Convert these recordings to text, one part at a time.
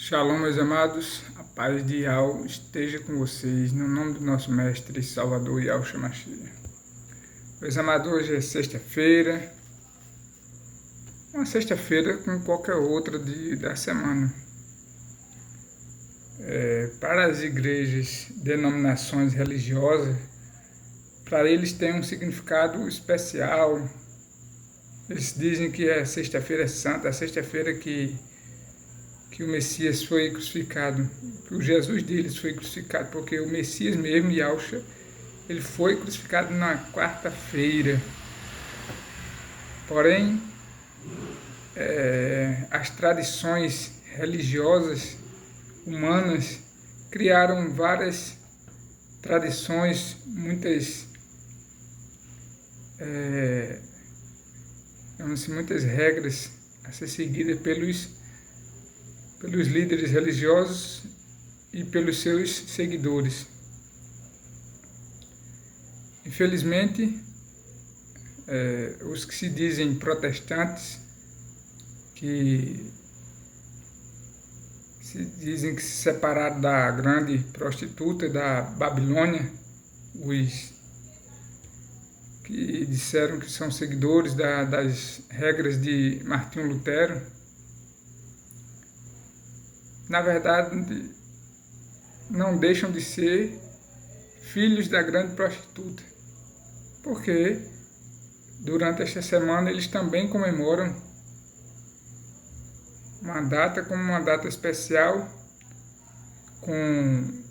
Shalom, meus amados, a paz de Yahweh esteja com vocês, no nome do nosso Mestre e Salvador Yahushua Mashiach. Meus amados, hoje é sexta-feira, uma sexta-feira como qualquer outra da semana. Para as igrejas, denominações religiosas, para eles tem um significado especial. Eles dizem que a sexta-feira é santa, a sexta-feira que o Messias foi crucificado, que o Jesus deles foi crucificado, porque o Messias mesmo, Yahushua, ele foi crucificado na quarta-feira. Porém, as tradições religiosas humanas criaram várias tradições, muitas regras a ser seguidas pelos líderes religiosos e pelos seus seguidores. Infelizmente, os que se dizem protestantes, que se dizem que se separaram da grande prostituta da Babilônia, os que disseram que são seguidores das regras de Martinho Lutero, na verdade, não deixam de ser filhos da grande prostituta, porque durante esta semana eles também comemoram uma data como uma data especial, com,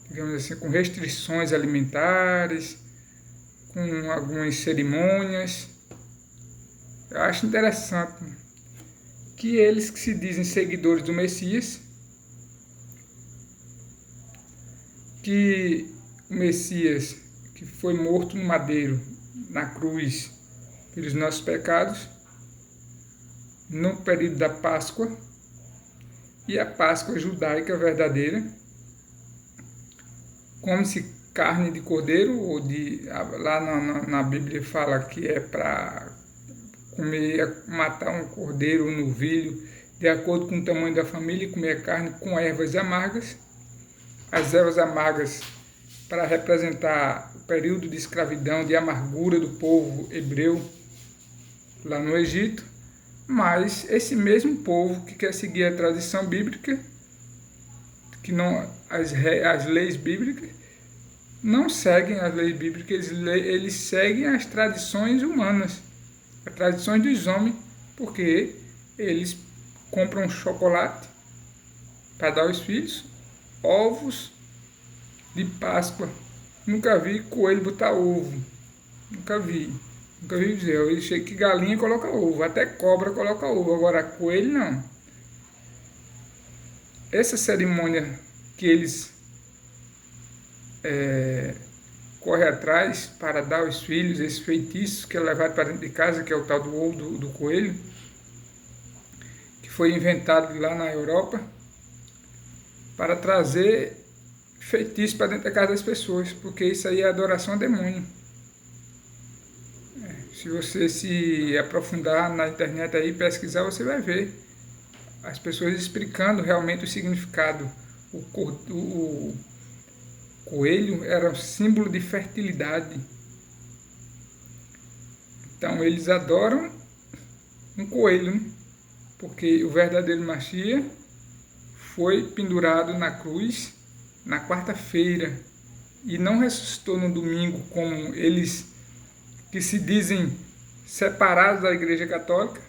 digamos assim, com restrições alimentares, com algumas cerimônias. Eu acho interessante que eles que se dizem seguidores do Messias, que o Messias que foi morto no madeiro, na cruz, pelos nossos pecados, no período da Páscoa, e a Páscoa judaica verdadeira, come-se carne de cordeiro, ou lá na Bíblia fala que é para matar um cordeiro, um novilho, de acordo com o tamanho da família, e comer carne com ervas amargas. As ervas amargas para representar o período de escravidão, de amargura do povo hebreu lá no Egito. Mas esse mesmo povo que quer seguir a tradição bíblica, que não as leis bíblicas, não seguem as leis bíblicas, eles seguem as tradições humanas, as tradições dos homens, porque eles compram chocolate para dar aos filhos, ovos de Páscoa. Nunca vi coelho botar ovo. Nunca vi dizer. Eu sei que galinha coloca ovo, até cobra coloca ovo, agora coelho não. Essa cerimônia que eles corre atrás para dar aos filhos, esses feitiços que é levado para dentro de casa, que é o tal do ovo do coelho, que foi inventado lá na Europa para trazer feitiço para dentro da casa das pessoas, porque isso aí é adoração a demônio. Se você se aprofundar na internet aí, pesquisar, você vai ver as pessoas explicando realmente o significado. O coelho era um símbolo de fertilidade. Então eles adoram um coelho, né? Porque o verdadeiro Mashiach foi pendurado na cruz na quarta-feira e não ressuscitou no domingo, como eles que se dizem separados da Igreja Católica,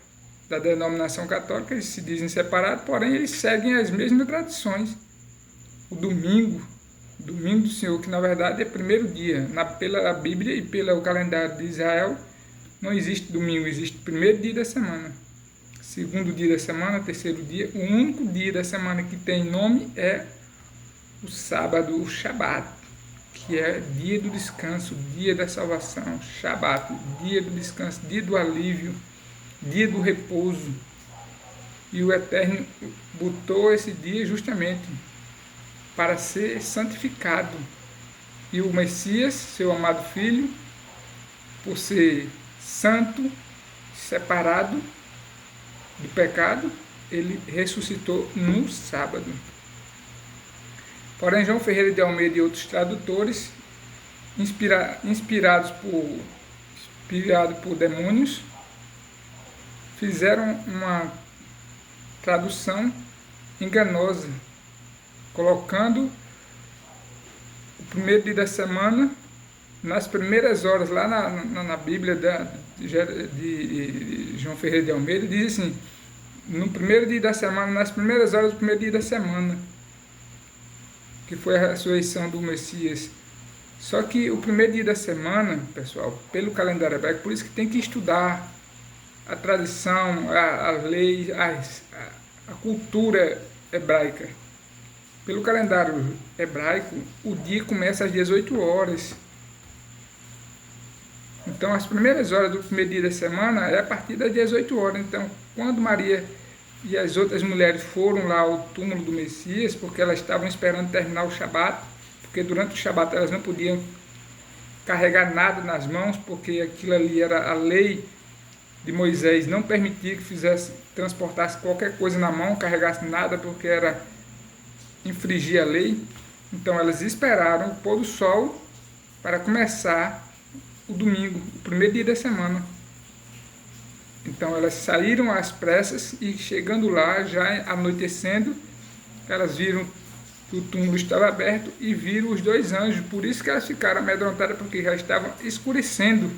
da denominação católica. Eles se dizem separados, porém eles seguem as mesmas tradições. O domingo do Senhor, que na verdade é primeiro dia, pela Bíblia e pelo calendário de Israel, não existe domingo, existe primeiro dia da semana, segundo dia da semana, terceiro dia. O único dia da semana que tem nome é o sábado, o Shabat, que é dia do descanso, dia da salvação. Shabat, dia do descanso, dia do alívio, dia do repouso. E o Eterno botou esse dia justamente para ser santificado. E o Messias, seu amado Filho, por ser santo, separado do pecado, ele ressuscitou no sábado. Porém, João Ferreira de Almeida e outros tradutores, inspirados por demônios, fizeram uma tradução enganosa, colocando o primeiro dia da semana nas primeiras horas, lá na Bíblia de João Ferreira de Almeida, diz assim: no primeiro dia da semana, nas primeiras horas do primeiro dia da semana, que foi a ressurreição do Messias. Só que o primeiro dia da semana, pessoal, pelo calendário hebraico, por isso que tem que estudar a tradição, a lei, a cultura hebraica. Pelo calendário hebraico, o dia começa às 18 horas. Então, as primeiras horas do primeiro dia da semana é a partir das 18 horas. Então, quando Maria e as outras mulheres foram lá ao túmulo do Messias, porque elas estavam esperando terminar o Shabat, porque durante o Shabat elas não podiam carregar nada nas mãos, porque aquilo ali era a lei de Moisés, não permitia que transportasse qualquer coisa na mão, carregasse nada, porque era infringir a lei. Então elas esperaram o pôr do sol para começar o domingo, o primeiro dia da semana. Então elas saíram às pressas e chegando lá, já anoitecendo, elas viram que o túmulo estava aberto e viram os dois anjos. Por isso que elas ficaram amedrontadas, porque já estavam escurecendo.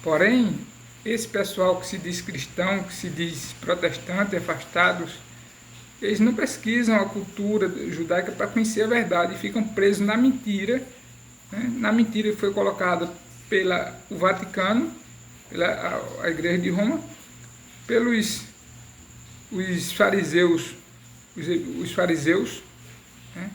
Porém, esse pessoal que se diz cristão, que se diz protestante, afastados, eles não pesquisam a cultura judaica para conhecer a verdade e ficam presos na mentira, né? Na mentira que foi colocada pelo Vaticano, pela a Igreja de Roma, pelos os fariseus, né?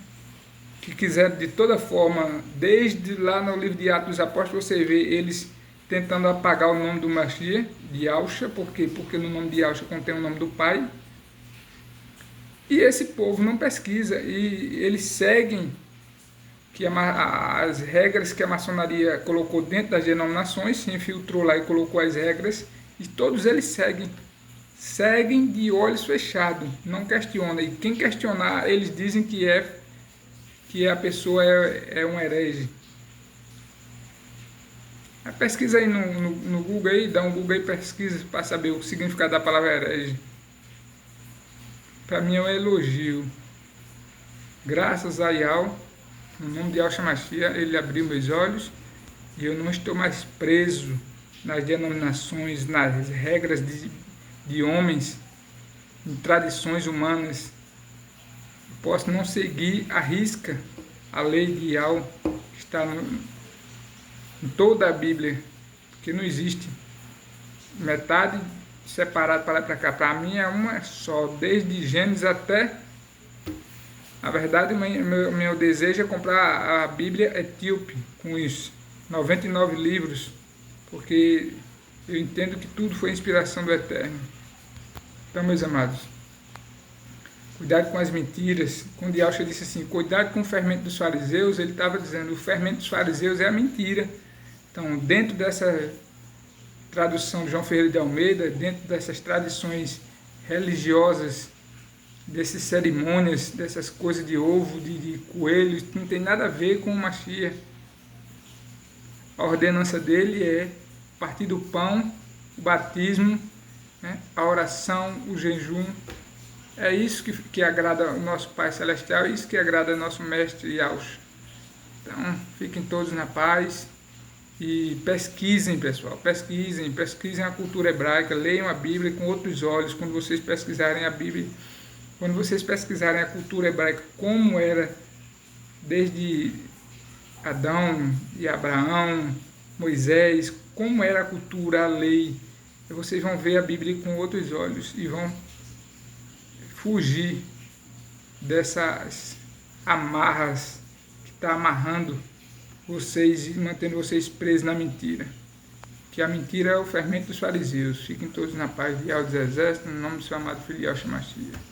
Que quiseram de toda forma, desde lá no livro de Atos dos Apóstolos, você vê eles tentando apagar o nome do Mashiach, de Yahshua, porque no nome de Yahshua contém o nome do Pai. E esse povo não pesquisa, e eles seguem as regras que a maçonaria colocou dentro das denominações, se infiltrou lá e colocou as regras, e todos eles seguem de olhos fechados, não questionam. E quem questionar, eles dizem que a pessoa é um herege. Pesquisa aí no Google, aí, dá um Google aí, pesquisa para saber o significado da palavra herege. Para mim é um elogio. Graças a Yahweh, no nome de Yahshua Mashiach, ele abriu meus olhos e eu não estou mais preso nas denominações, nas regras de homens, em tradições humanas. Eu posso não seguir à risca a lei de Yahweh, que está em toda a Bíblia, porque não existe metade separada para lá e para cá. Para mim é uma só, desde Gênesis até... Na verdade, meu desejo é comprar a Bíblia etíope com isso, 99 livros, porque eu entendo que tudo foi inspiração do Eterno. Então, meus amados, cuidado com as mentiras. Quando Yahshua disse assim, cuidado com o fermento dos fariseus, ele estava dizendo, o fermento dos fariseus é a mentira. Então, dentro dessa tradução de João Ferreira de Almeida, dentro dessas tradições religiosas, dessas cerimônias, dessas coisas de ovo, de coelhos, não tem nada a ver com o Mashiach. A ordenança dele é partir do pão, o batismo, né, a oração, o jejum. É isso que agrada ao nosso Pai Celestial, é isso que agrada ao nosso Mestre Yahshua. Então, fiquem todos na paz e pesquisem, pessoal, pesquisem a cultura hebraica, leiam a Bíblia com outros olhos. Quando vocês pesquisarem a Bíblia, quando vocês pesquisarem a cultura hebraica, como era desde Adão e Abraão, Moisés, como era a cultura, a lei, vocês vão ver a Bíblia com outros olhos e vão fugir dessas amarras que está amarrando vocês e mantendo vocês presos na mentira. Que a mentira é o fermento dos fariseus. Fiquem todos na paz de Yahweh dos Exércitos, no nome do seu amado filho Yahshua Mashiach.